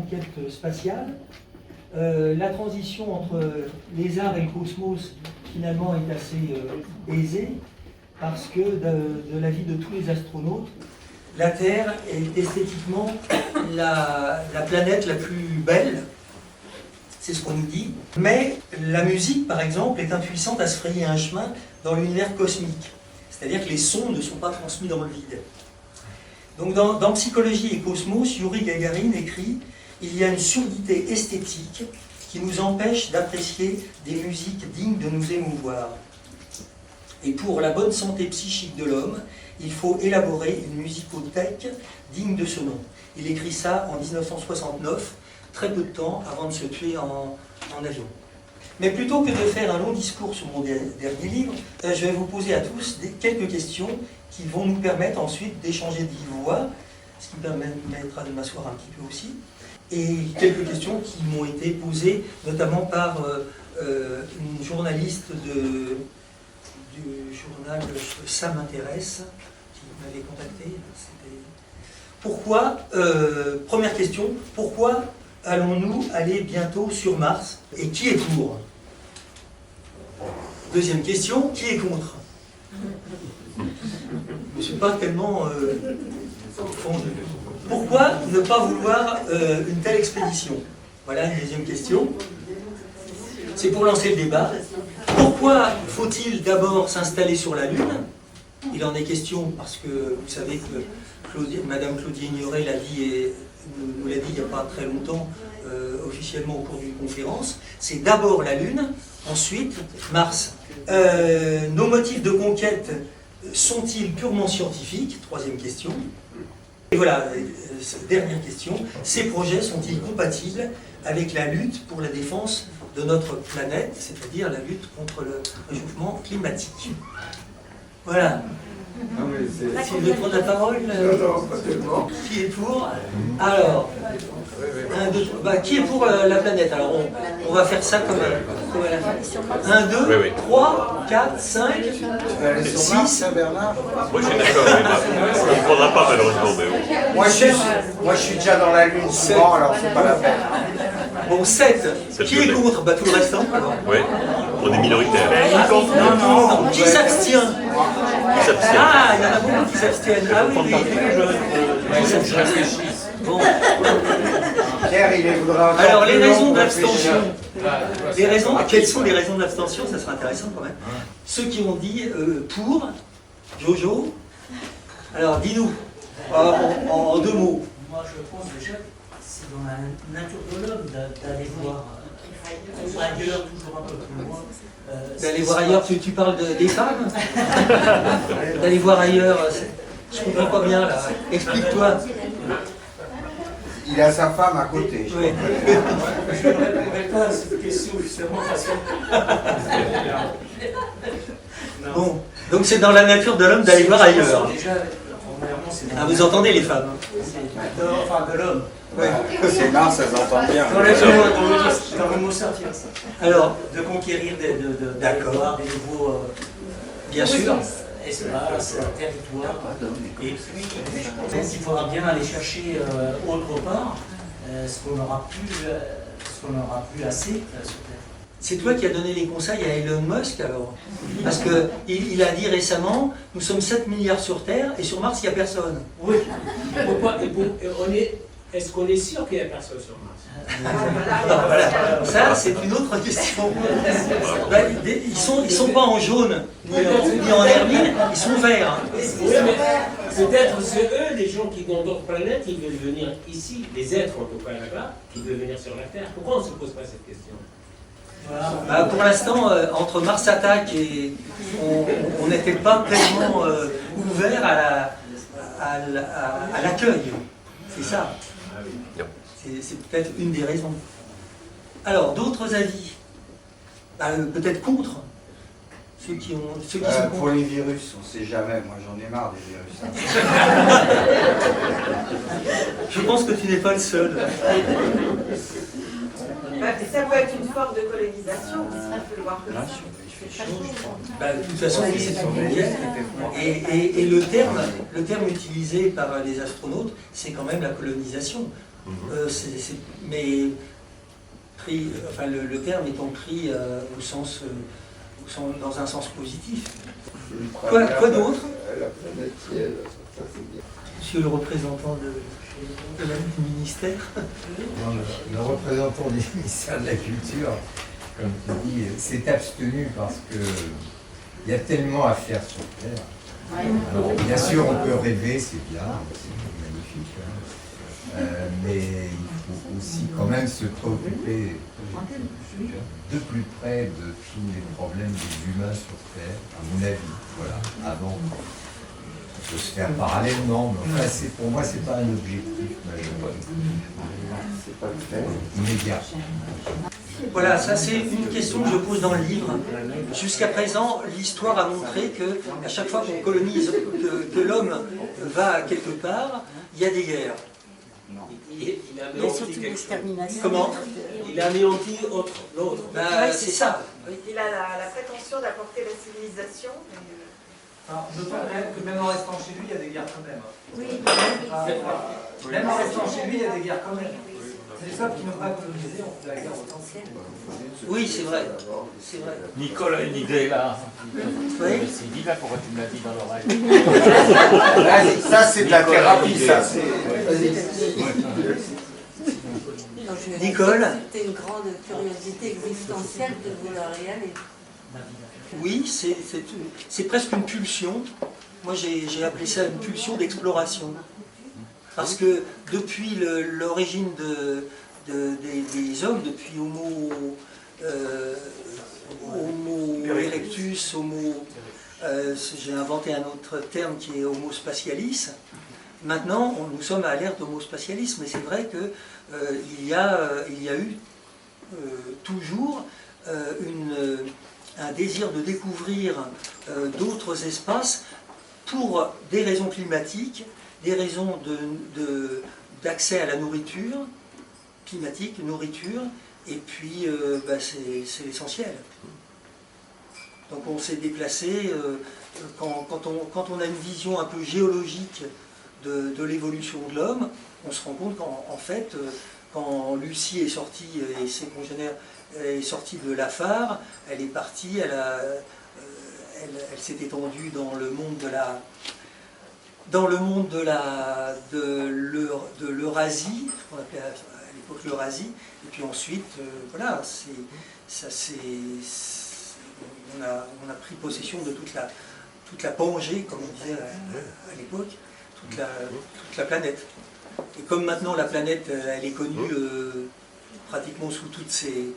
conquête spatiale. La transition entre les arts et le cosmos, finalement, est assez aisée, parce que de l'avis de tous les astronautes, la Terre est esthétiquement la planète la plus belle, c'est ce qu'on nous dit. Mais la musique, par exemple, est impuissante à se frayer un chemin dans l'univers cosmique. C'est-à-dire que les sons ne sont pas transmis dans le vide. Donc dans Psychologie et Cosmos, Yuri Gagarin écrit « Il y a une surdité esthétique qui nous empêche d'apprécier des musiques dignes de nous émouvoir. Et pour la bonne santé psychique de l'homme, il faut élaborer une musicothèque digne de ce nom. » Il écrit ça en 1969, très peu de temps avant de se tuer en avion. Mais plutôt que de faire un long discours sur mon dernier livre, je vais vous poser à tous quelques questions qui vont nous permettre ensuite d'échanger de vive voix, ce qui me permettra de m'asseoir un petit peu aussi, et quelques questions qui m'ont été posées notamment par une journaliste du journal Ça m'intéresse, qui m'avait contacté. Pourquoi, première question, pourquoi allons-nous aller bientôt sur Mars? Et qui est pour? Deuxième question, qui est contre? Je ne suis pas tellement fondu. Pourquoi ne pas vouloir une telle expédition? Voilà une deuxième question. C'est pour lancer le débat. Pourquoi faut-il d'abord s'installer sur la Lune? Il en est question parce que vous savez que Madame Claudie Ignoret l'a dit et nous l'a dit il n'y a pas très longtemps, officiellement au cours d'une conférence. C'est d'abord la Lune, ensuite Mars. Nos motifs de conquête sont-ils purement scientifiques? Troisième question. Et voilà, dernière question. Ces projets sont-ils compatibles avec la lutte pour la défense de notre planète, c'est-à-dire la lutte contre le réchauffement climatique? Voilà. S'il veut prendre la parole, qui est pour? Alors, qui est pour la planète? Alors, on va faire ça comme à la fin. 1, 2, 3, 4, 5, 6. Moi, je suis d'accord, mais il ne faudra pas, malheureusement. Mais bon. Moi, je suis déjà dans la Lune souvent, alors c'est pas la peine. Bon, 7. Qui est contre? Tout le restant. Oui, on est minoritaire. Non. Qui s'abstient? Ah, il y en a beaucoup qui s'abstiennent. Ah oui, Bon. Pierre, il voudra. Alors, les raisons de l'abstention. Quelles sont les raisons de l'abstention? Ça sera intéressant quand même. Ceux qui ont dit pour, Jojo. Alors, dis-nous, en 2 mots. Moi, je pense déjà que c'est dans la nature de l'homme d'aller voir ailleurs, toujours un peu plus loin. D'aller voir ailleurs, tu parles des femmes? D'aller voir ailleurs, je ne comprends pas bien là. Explique-toi. Il a sa femme à côté. Oui. Je ne répondrai pas à cette question justement parce que. Bon, donc c'est dans la nature de l'homme d'aller voir ailleurs. Déjà, premièrement, c'est Ah, vous entendez les femmes? Enfin, de l'homme. Ouais. C'est mince, ça s'entend bien. Dans le mot sapiens. Alors, De conquérir, d'aller voir des nouveaux bien sûr. espaces, territoires. Et puis, je pense qu'il faudra bien aller chercher autre part ce qu'on n'aura plus assez sur Terre. C'est toi qui as donné les conseils à Elon Musk alors? Parce qu'il a dit récemment, nous sommes 7 milliards sur Terre et sur Mars il n'y a personne. Oui. Pourquoi est-ce qu'on est sûr qu'il n'y a personne sur Mars? Voilà. Ça c'est une autre question. Ils sont pas en jaune ni en hermine, ils sont verts. Oui, mais peut-être c'est eux, les gens qui vont d'autres planètes, qui veulent venir ici, les êtres en tout cas là-bas, qui veulent venir sur la Terre. Pourquoi on ne se pose pas cette question? Pour l'instant, entre Mars Attack et on n'était pas tellement ouvert à l'accueil. C'est ça. C'est peut-être une des raisons. Alors, d'autres avis? Peut-être contre? Ceux qui sont contre. Pour les virus, on ne sait jamais. Moi, j'en ai marre des virus. Je pense que tu n'es pas le seul. Ça peut être une forme de colonisation, on peut le voir comme ça. De toute façon, c'est une mondiale. Et le terme utilisé par les astronautes, c'est quand même la colonisation. Mais pris, enfin, le terme étant pris dans un sens positif. Quoi d'autre? Monsieur le représentant de du ministère. Le représentant du ministère de la Culture, comme tu dis, s'est abstenu parce que il y a tellement à faire sur Terre. Alors, bien sûr, on peut rêver, c'est bien, c'est magnifique, hein. Mais il faut aussi quand même se préoccuper de plus près de tous les problèmes des humains sur Terre, à mon avis, voilà, avant. On peut se faire parallèlement, mais enfin, pour moi, c'est pas un objectif immédiat. Voilà, ça c'est une question que je pose dans le livre. Jusqu'à présent, l'histoire a montré que à chaque fois qu'on colonise, que l'homme va quelque part, il y a des guerres. Il a anéanti quelque chose. Comment? Il a anéanti l'autre. C'est ça. Il a la prétention d'apporter la civilisation. Alors, je pense que même en restant chez lui, il y a des guerres quand même. Oui. Même en restant chez lui, il y a des guerres quand même. C'est les peuples qui n'ont pas colonisé, on fait la guerre autant. Oui, c'est vrai. C'est vrai. Nicole a une idée là. Oui. C'est divin, pourquoi tu me l'as dit dans l'oreille? Ça, c'est de la thérapie, ça. Nicole? C'était une grande curiosité existentielle de vouloir y aller. Oui, c'est presque une pulsion. Moi, j'ai appelé ça une pulsion d'exploration. Parce que depuis l'origine des hommes, depuis Homo erectus, j'ai inventé un autre terme qui est Homo spatialis. Maintenant, nous sommes à l'ère d'Homo spatialis, mais c'est vrai qu'il y a eu toujours un désir de découvrir d'autres espaces pour des raisons climatiques, des raisons d'accès à la nourriture, climatique, nourriture, et puis c'est l'essentiel. Donc on s'est déplacé, quand on a une vision un peu géologique de l'évolution de l'homme, on se rend compte qu'en fait, quand Lucie est sortie et ses congénères est sortie de Lafare, elle est partie, elle s'est étendue dans le monde de l'Eurasie, qu'on appelait à l'époque l'Eurasie, et puis ensuite, voilà, on a pris possession de toute la Pangée, comme on disait à l'époque, toute la planète. Et comme maintenant la planète, elle est connue pratiquement sous toutes ses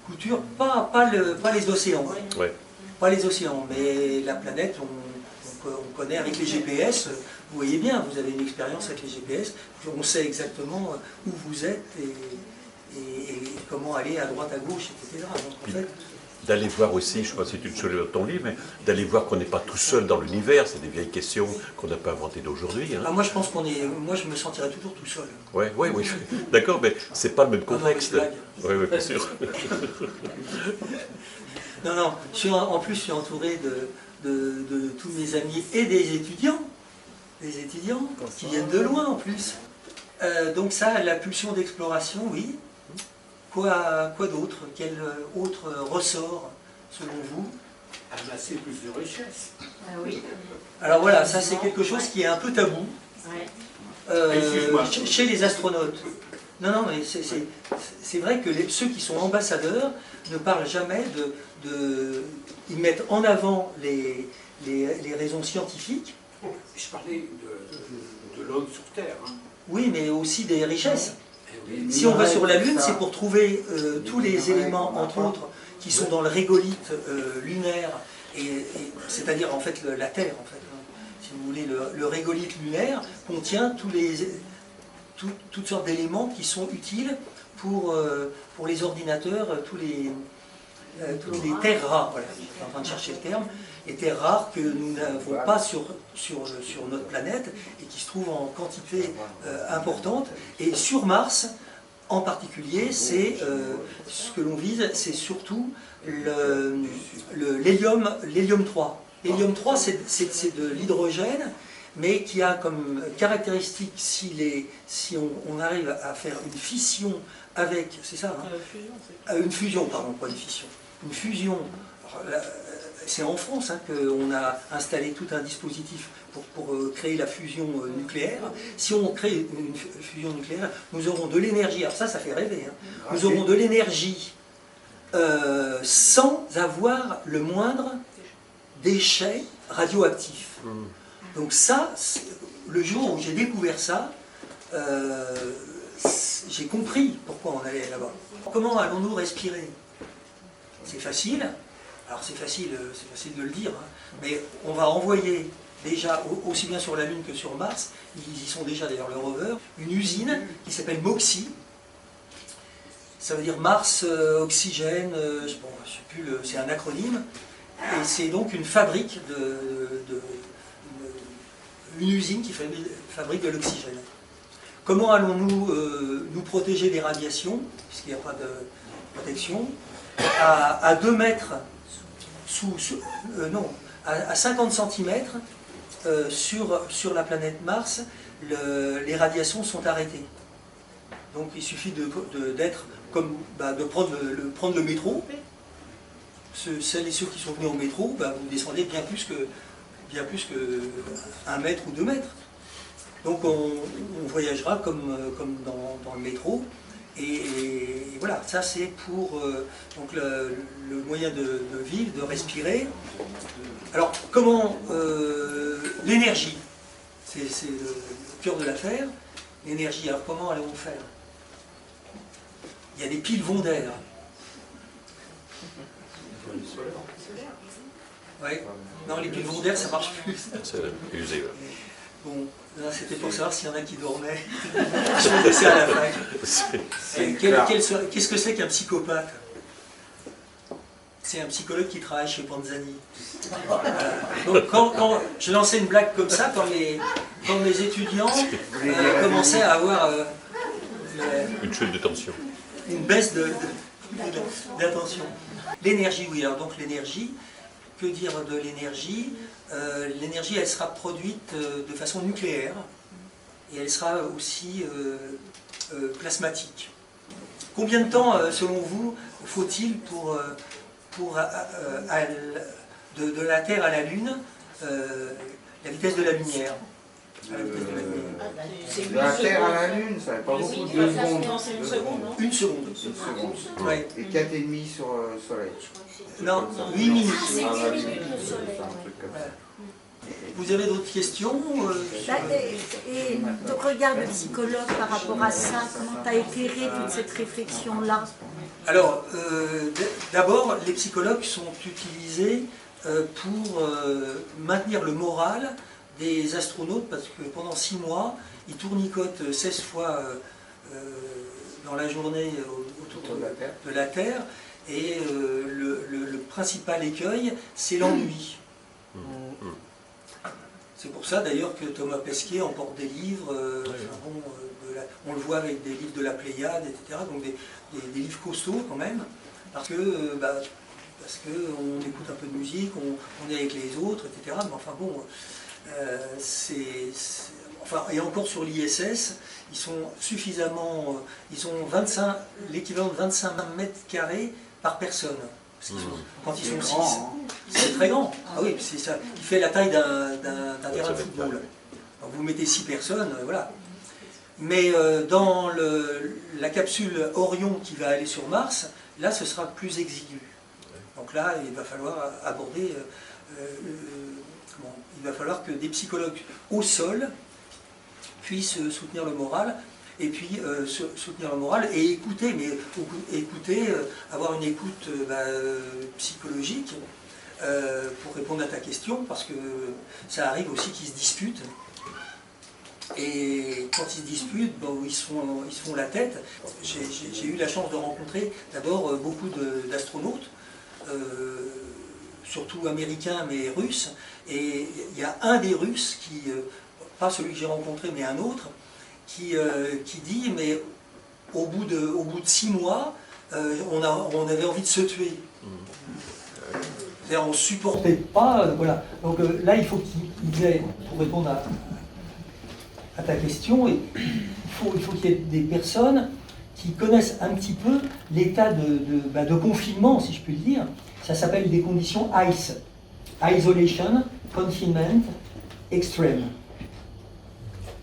coutures, pas les océans, Ouais. pas les océans, mais la planète, on connaît avec les GPS, vous voyez bien, vous avez une expérience avec les GPS, on sait exactement où vous êtes et comment aller à droite, à gauche, etc. Donc, en fait, D'aller voir aussi, je ne sais pas si tu te souviens de ton livre, mais d'aller voir qu'on n'est pas tout seul dans l'univers, c'est des vieilles questions qu'on n'a pas inventées d'aujourd'hui. Hein. moi je pense moi je me sentirais toujours tout seul. Oui, d'accord, mais c'est pas le même contexte. Non, Oui, bien sûr. Non, en plus je suis entouré de tous mes amis et des étudiants qui viennent de loin en plus. Donc ça, la pulsion d'exploration, oui. Quoi d'autre? Quel autre ressort, selon vous? Amasser plus de richesses. Oui. Alors voilà, ça c'est quelque chose qui est un peu tabou chez les astronautes. Non, mais c'est vrai que ceux qui sont ambassadeurs ne parlent jamais ils mettent en avant les raisons scientifiques. Je parlais de l'homme sur Terre. Hein. Oui, mais aussi des richesses. Si on va sur la Lune, c'est pour trouver tous les éléments, entre autres, qui sont dans le régolithe lunaire, c'est-à-dire en fait la Terre, en fait. Si vous voulez, le régolithe lunaire contient toutes sortes d'éléments qui sont utiles pour les ordinateurs, tous les terres rares. Voilà, je suis en train de chercher le terme. Les terres rares que nous n'avons pas sur notre planète et qui se trouvent en quantité importante. Et sur Mars, en particulier, c'est ce que l'on vise, c'est surtout l'hélium 3. L'hélium 3, c'est de l'hydrogène, mais qui a comme caractéristique, si on arrive à faire une fission avec, c'est ça, hein, une fusion, pardon, pas une fission, une fusion. C'est en France hein, qu'on a installé tout un dispositif pour créer la fusion nucléaire. Si on crée une fusion nucléaire, nous aurons de l'énergie, alors ça fait rêver, hein. Nous aurons de l'énergie sans avoir le moindre déchet radioactif. Donc ça, le jour où j'ai découvert ça, j'ai compris pourquoi on allait là-bas. Comment allons-nous respirer? C'est facile. Alors c'est facile de le dire, hein, mais on va envoyer déjà, aussi bien sur la Lune que sur Mars, ils y sont déjà d'ailleurs le rover, une usine qui s'appelle MOXIE. Ça veut dire Mars, Oxygène, bon, je sais plus, c'est un acronyme, et c'est donc une fabrique une usine qui fabrique de l'oxygène. Comment allons-nous nous protéger des radiations, puisqu'il n'y a pas de protection, à 2 mètres à 50 cm sur la planète Mars, les radiations sont arrêtées. Donc il suffit de prendre le métro. Celles et ceux qui sont venus au métro, vous descendez bien plus que 1 mètre ou 2 mètres. Donc on voyagera comme dans le métro. Et voilà, ça c'est pour donc le moyen de vivre, de respirer. Alors comment l'énergie, c'est le cœur de l'affaire. L'énergie, alors comment allons-nous faire? Il y a des piles Vondaire. Ouais. Non, les piles Vondaire ça marche plus. C'est usé. Bon, c'était pour savoir s'il y en a qui dormaient. Je vais laisser à la fac. Qu'est-ce que c'est qu'un psychopathe? C'est un psychologue qui travaille chez Panzani. Donc quand je lançais une blague comme ça, quand les étudiants commençaient à avoir une chute de tension. Une baisse d'attention. L'énergie, oui, alors donc l'énergie, que dire de l'énergie? L'énergie, elle sera produite de façon nucléaire et elle sera aussi plasmatique. Combien de temps, selon vous, faut-il pour de la Terre à la Lune, la vitesse de la lumière? De la Terre à la Lune, ça n'est pas beaucoup, 2 secondes. Une seconde. Ouais. Et 4,5 sur le Soleil. Non, 8 minutes. C'est un truc comme ça. Vous avez d'autres questions Et ton regard de psychologue par rapport à ça, comment tu as éclairé toute cette réflexion-là? Alors, d'abord, les psychologues sont utilisés pour maintenir le moral des astronautes, parce que pendant 6 mois, ils tournicotent 16 fois dans la journée autour de la Terre, et le principal écueil, c'est l'ennui. C'est pour ça d'ailleurs que Thomas Pesquet emporte des livres, on le voit avec des livres de la Pléiade, etc., donc des livres costauds quand même, parce que on écoute un peu de musique, on est avec les autres, etc., mais enfin bon, et encore sur l'ISS, ils sont suffisamment, ils ont l'équivalent de 25 mètres carrés par personne. Quand ils sont 6, c'est très grand. Ah oui, c'est ça, qui fait la taille d'un terrain de football. Donc vous mettez 6 personnes, voilà. Mais dans la capsule Orion qui va aller sur Mars, là ce sera plus exigu. Donc là, il va falloir aborder, il va falloir que des psychologues au sol puissent soutenir le moral, et puis soutenir le moral et écouter, mais avoir une écoute psychologique pour répondre à ta question, parce que ça arrive aussi qu'ils se disputent. Et quand ils se disputent, ils se font la tête. J'ai eu la chance de rencontrer d'abord beaucoup d'astronautes, surtout américains mais russes, et il y a un des Russes qui, pas celui que j'ai rencontré mais un autre, qui dit mais au bout de 6 mois, on avait envie de se tuer. C'est-à-dire on ne supportait pas, voilà. Donc là il faut il disait, pour répondre à ta question, il faut qu'il y ait des personnes qui connaissent un petit peu l'état de confinement, si je puis le dire. Ça s'appelle des conditions ICE. Isolation, Confinement, Extreme.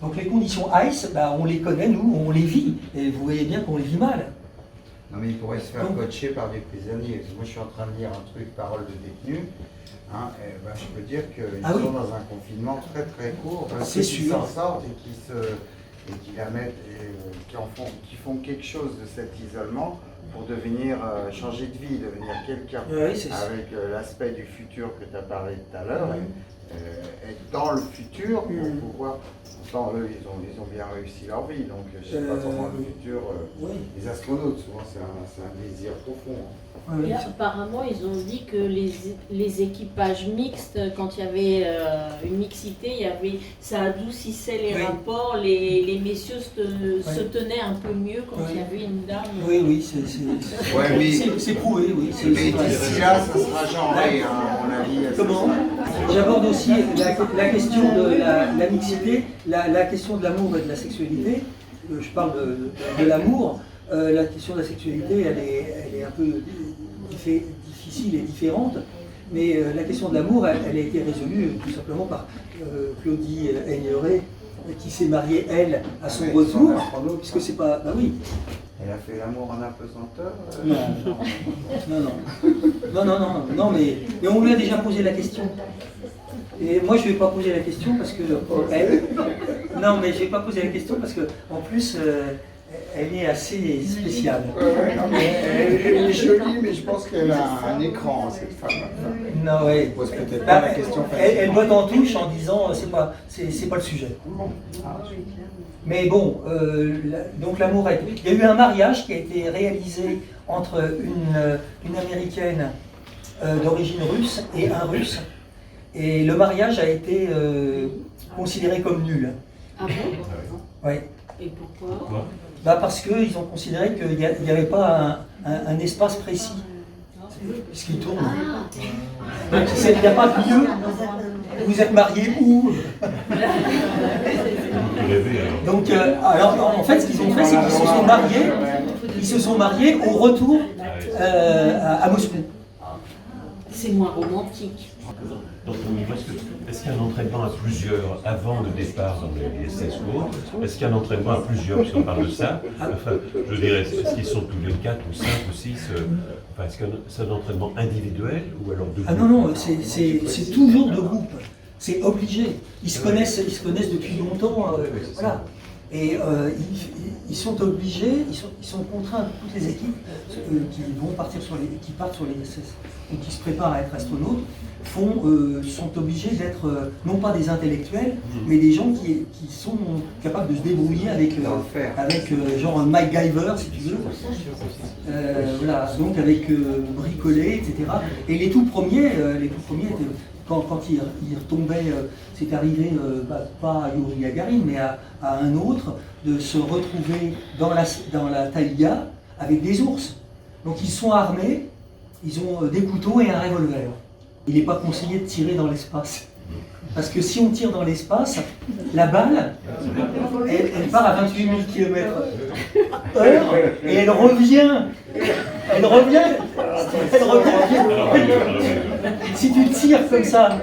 Donc les conditions ICE, on les connaît, nous, on les vit. Et vous voyez bien qu'on les vit mal. Non mais il pourrait se faire coacher par des prisonniers. Moi je suis en train de lire un truc, parole de détenus. Hein, je peux dire qu'ils sont dans un confinement très très court. C'est sûr. Qui s'en sortent et qui la mettent, qui font quelque chose de cet isolement pour devenir, changer de vie, devenir quelqu'un. Avec l'aspect du futur que tu as parlé tout à l'heure. Être dans le futur pour pouvoir. Pourtant, eux, ils ont bien réussi leur vie, donc je ne sais pas comment le futur. Les astronautes, souvent, c'est un désir profond. Hein. Et apparemment, ils ont dit que les équipages mixtes, quand il y avait une mixité, ça adoucissait les rapports, les messieurs se tenaient un peu mieux quand il y avait une dame. Oui, c'est prouvé, oui. Mais d'ici là, ça sera genré, à mon avis. Comment? J'aborde aussi la question de la mixité, la question de l'amour et de la sexualité. Je parle de l'amour. La question de la sexualité, elle est un peu difficile et différente. Mais la question de l'amour, elle a été résolue tout simplement par Claudie Aigneret, qui s'est mariée, elle, à son retour, puisque c'est pas... Bah oui. Elle a fait l'amour en apesanteur Non, mais on lui a déjà posé la question. Et moi, je ne vais pas poser la question parce que... non, mais je ne vais pas poser la question parce que, en plus, elle est assez spéciale. Elle est jolie, mais je pense qu'elle a un écran, cette femme. Non, oui. Elle pose peut-être pas la question facile. Elle botte en touche en disant c'est pas le sujet. Mais bon, donc l'amour a été... Il y a eu un mariage qui a été réalisé entre une Américaine d'origine russe et un Russe. Et le mariage a été considéré comme nul. Ah bon? Oui. Et pourquoi? Parce qu'ils ont considéré qu'il n'y avait pas un espace précis. Puisqu'il tourne. Donc il n'y a pas de lieu. Vous êtes mariés où? Donc, alors en fait, ce qu'ils ont fait, c'est qu'ils se sont mariés au retour à Moscou. C'est moins romantique. Donc, est-ce qu'il y a un entraînement à plusieurs avant le départ dans les SS ou autres? Est-ce qu'il y a un entraînement à plusieurs, puisqu'on parle de ça? Enfin, je dirais, est-ce qu'ils sont tous les 4 ou 5 ou 6? Enfin, est-ce que c'est un entraînement individuel ou alors de groupe? Ah non, c'est toujours de groupe. C'est obligé. Ils se connaissent depuis longtemps. Voilà. Et ils sont obligés, ils sont contraints, toutes les équipes qui partent sur les SS ou qui se préparent à être astronautes, sont obligés d'être non pas des intellectuels, mais des gens qui sont capables de se débrouiller avec genre MacGyver, si tu veux. Voilà, donc avec bricoler, etc. Et les tout premiers étaient... Quand il retombait, c'est arrivé, pas à Yuri Gagarin, mais à un autre, de se retrouver dans la taïga avec des ours. Donc ils sont armés, ils ont des couteaux et un revolver. Il n'est pas conseillé de tirer dans l'espace. Parce que si on tire dans l'espace, la balle, elle part à 28 000 km/h et elle revient. Si tu tires comme ça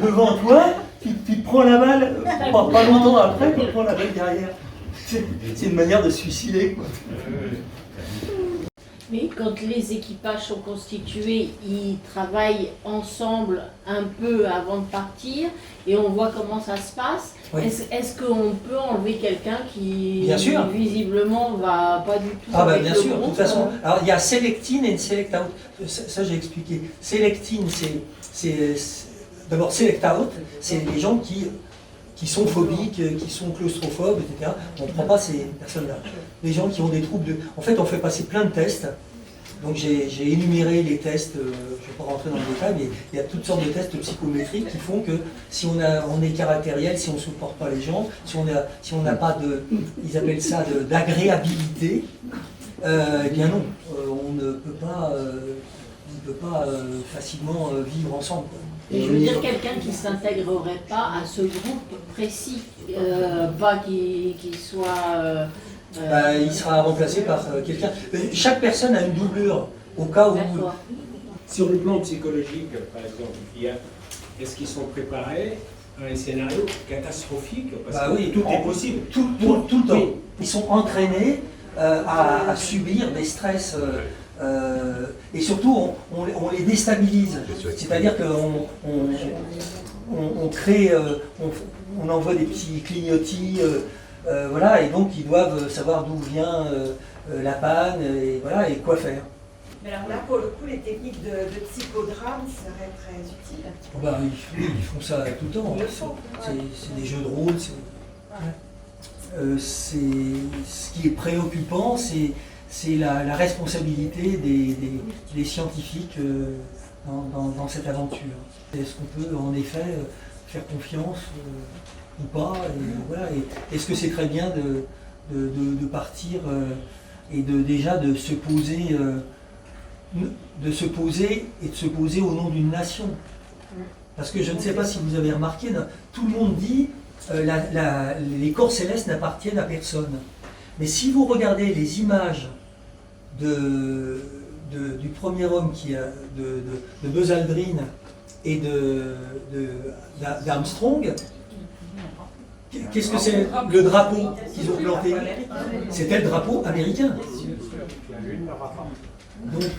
devant toi, tu te prends la balle, pas longtemps après, tu te prends la balle derrière. C'est une manière de se suicider, quoi. Mais quand les équipages sont constitués, ils travaillent ensemble un peu avant de partir et on voit comment ça se passe. Oui. Est-ce qu'on peut enlever quelqu'un qui visiblement va pas du tout avec bien le sûr, groupe, de toute façon. Alors il y a select-in et select-out. Ça j'ai expliqué. Select-in, c'est d'abord select-out, c'est les gens qui sont phobiques, qui sont claustrophobes, etc. On ne prend pas ces personnes-là. Les gens qui ont des troubles de... En fait, on fait passer plein de tests. Donc j'ai énuméré les tests, je ne vais pas rentrer dans le détail, mais il y a toutes sortes de tests psychométriques qui font que si on est caractériel, si on ne supporte pas les gens, si on n'a pas de... Ils appellent ça d'agréabilité, eh bien non, on ne peut pas ne peut pas facilement vivre ensemble. Et je veux dire quelqu'un qui ne s'intégrerait pas à ce groupe précis, pas qui soit... il sera remplacé par quelqu'un. Chaque personne a une doublure, au cas où... Sur le plan psychologique, par exemple, est-ce qu'ils sont préparés à un scénario catastrophique? Parce que oui, tout est possible. Tout le temps. Ils sont entraînés à subir des stress et surtout on les déstabilise. C'est-à-dire qu'on crée, on envoie des petits clignotis, voilà, et donc ils doivent savoir d'où vient la panne et, voilà, et quoi faire. Mais alors là, pour le coup, les techniques de psychodrame seraient très utiles. Oui, ils font ça tout le temps. C'est des jeux de rôle. Ce qui est préoccupant, c'est la responsabilité des scientifiques dans cette aventure. Est-ce qu'on peut en effet faire confiance ou pas, et voilà. Est-ce que c'est très bien de partir et déjà de se poser et de se poser au nom d'une nation? Parce que je ne sais pas si vous avez remarqué, tout le monde dit les corps célestes n'appartiennent à personne. Mais si vous regardez les images du premier homme de Buzz Aldrin et d'Armstrong, qu'est-ce que c'est le drapeau qu'ils ont planté? C'était le drapeau américain. Donc,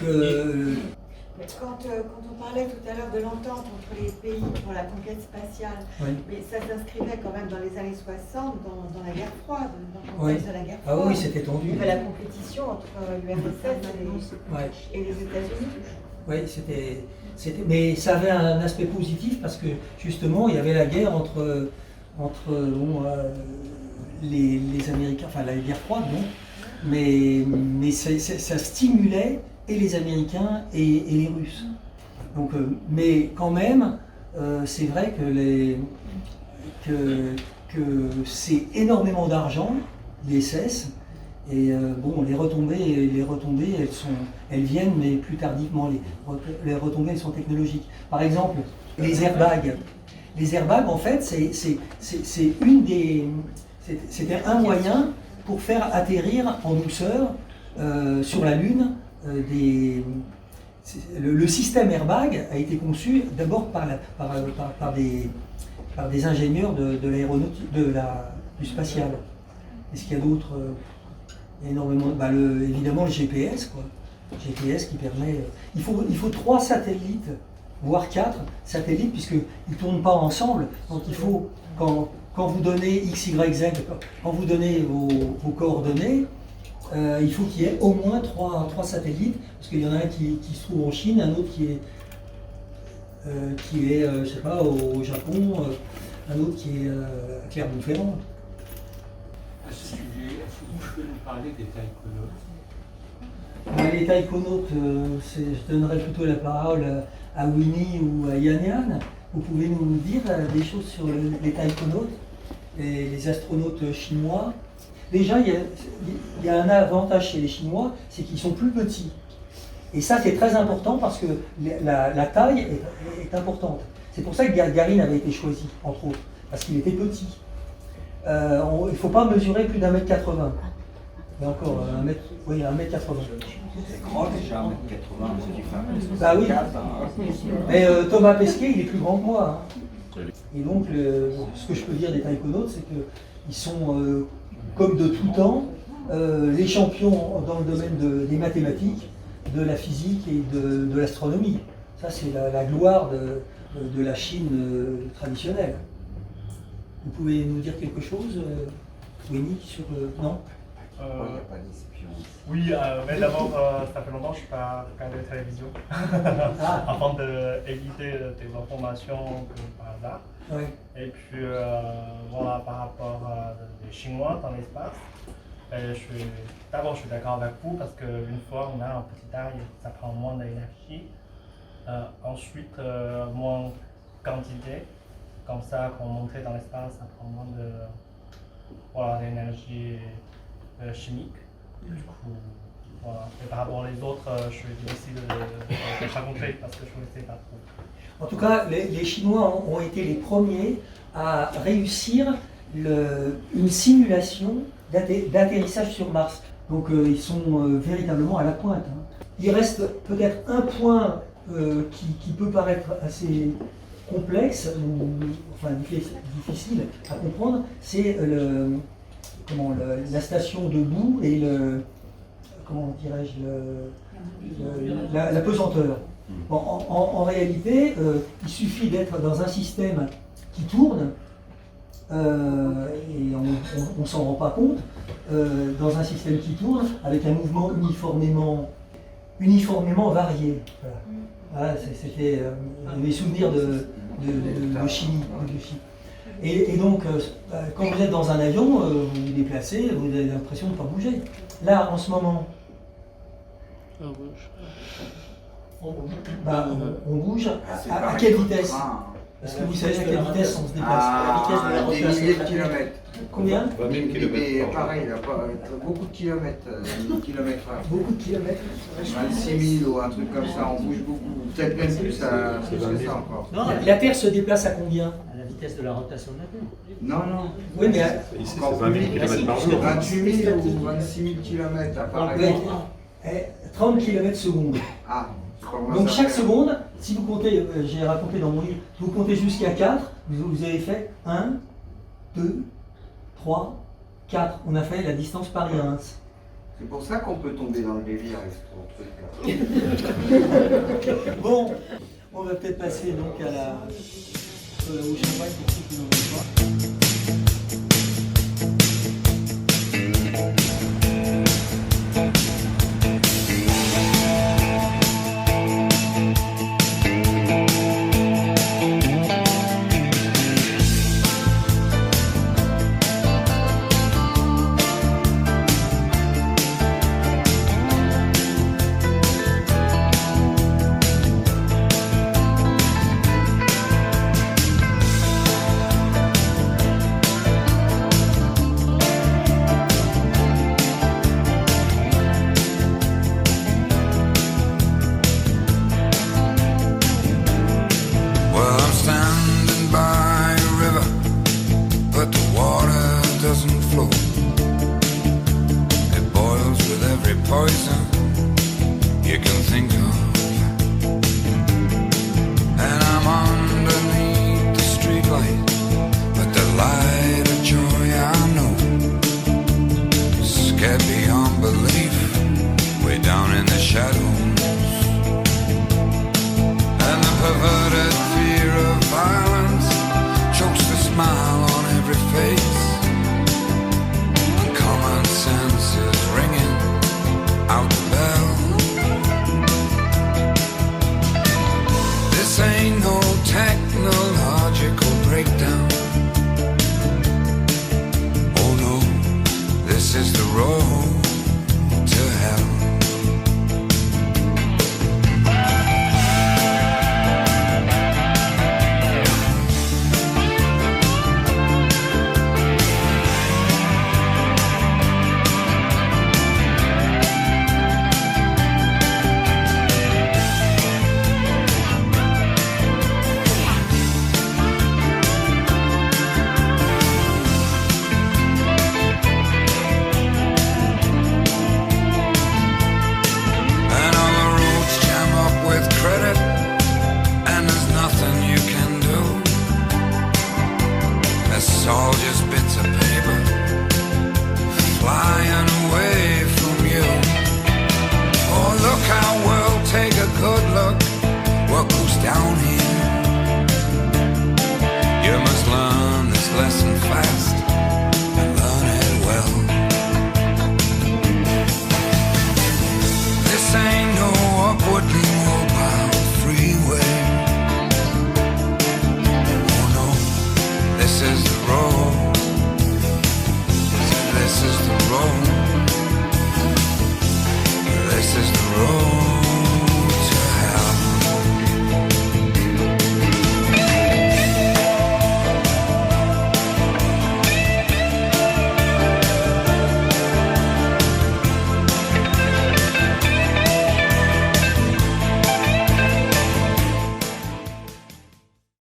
quand on parlait tout à l'heure de l'entente entre les pays pour la conquête spatiale, mais ça s'inscrivait quand même dans les années 60, dans la guerre froide, dans le contexte de la guerre froide. Ah oui, c'était tendu. Il y avait la compétition entre l'URSS et les États-Unis. Oui, mais ça avait un aspect positif parce que justement, il y avait la guerre entre les Américains, enfin la guerre froide, non, mais ça stimulait et les Américains et les Russes. Donc, mais quand même, c'est vrai que c'est énormément d'argent, l'ISS, et les retombées elles viennent, mais plus tardivement. Les retombées, elles sont technologiques. Par exemple, les airbags. Les airbags, en fait, c'était un moyen pour faire atterrir en douceur sur la Lune. Le système airbag a été conçu d'abord par des ingénieurs de l'aéronautique, du spatial. Est-ce qu'il y a d'autres énormément, évidemment le GPS, quoi. GPS qui permet. Il faut 3 satellites, voire 4 satellites, puisqu'ils ne tournent pas ensemble. Donc il faut, quand vous donnez X, Y, Z, quand vous donnez vos coordonnées, il faut qu'il y ait au moins 3 satellites, parce qu'il y en a un qui se trouve en Chine, un autre qui est je sais pas, au Japon, un autre qui est à Clermont-Ferrand. À ce sujet, est-ce que vous pouvez nous parler des taïkonautes? Les taïkonautes, je donnerais plutôt la parole à Winnie ou à Yann. Vous pouvez nous dire des choses sur les taïkonautes et les astronautes chinois? Déjà, il y a un avantage chez les Chinois, c'est qu'ils sont plus petits. Et ça, c'est très important parce que la taille est importante. C'est pour ça que Gagarin avait été choisi, entre autres, parce qu'il était petit. Il ne faut pas mesurer plus d'1,80 m. Mais encore, 1,80 m. C'est grand déjà, 1,80 m. Bah oui. Mais Thomas Pesquet, il est plus grand que moi. Hein. Et donc, ce que je peux dire des taïkonautes, c'est qu'ils sont, comme de tout temps, les champions dans le domaine des mathématiques, de la physique et de l'astronomie. Ça, c'est la gloire de la Chine traditionnelle. Vous pouvez nous dire quelque chose, Winnie, sur... non? Oui, mais d'abord, ça fait longtemps que je n'ai pas regardé la télévision, afin d'éviter des informations par hasard. Oui. Et puis, voilà, par rapport aux Chinois dans l'espace, d'abord, je suis d'accord avec vous, parce qu'une fois on a un petit taille, ça prend moins d'énergie. Ensuite, moins quantité. Comme ça, quand on monte dans l'espace, ça prend moins d'énergie chimique. Du coup, Voilà. Et par rapport aux autres, je suis difficile de rencontrer parce que je ne sais pas trop. En tout cas, les Chinois ont été les premiers à réussir une simulation d'atterrissage sur Mars. Donc ils sont véritablement à la pointe. Il reste peut-être un point qui peut paraître assez complexe, ou enfin difficile à comprendre, c'est la station debout et la pesanteur. Bon, en réalité, il suffit d'être dans un système qui tourne, et on ne s'en rend pas compte, dans un système qui tourne avec un mouvement uniformément varié. Voilà. C'était mes souvenirs de chimie. Et donc, quand vous êtes dans un avion, vous vous déplacez, vous avez l'impression de ne pas bouger. Là, en ce moment, on bouge. À quelle vitesse? Est-ce que vous savez à quelle vitesse on se déplace? À la vitesse de la des milliers de kilomètres. Combien? 20 000 km. Mais pareil, là, beaucoup de kilomètres, kilomètres/heure. Beaucoup de kilomètres. 26 000 ou un truc comme ça, on bouge beaucoup. Peut-être même plus que ça encore. Non, la Terre se déplace à combien? À la vitesse de la rotation de la Terre. Non. Oui, mais Ici, c'est 20 000 km par jour. 28 000 ou 26 000 kilomètres à Paris. 30 km secondes. Ah. Donc chaque seconde, si vous comptez, j'ai raconté dans mon livre, vous comptez jusqu'à 4, vous avez fait 1, 2, 3, 4. On a fait la distance Paris-Reims. C'est pour ça qu'on peut tomber dans le délire avec ce truc-là. Bon, on va peut-être passer donc au champagne pour ceux qui n'en veulent pas.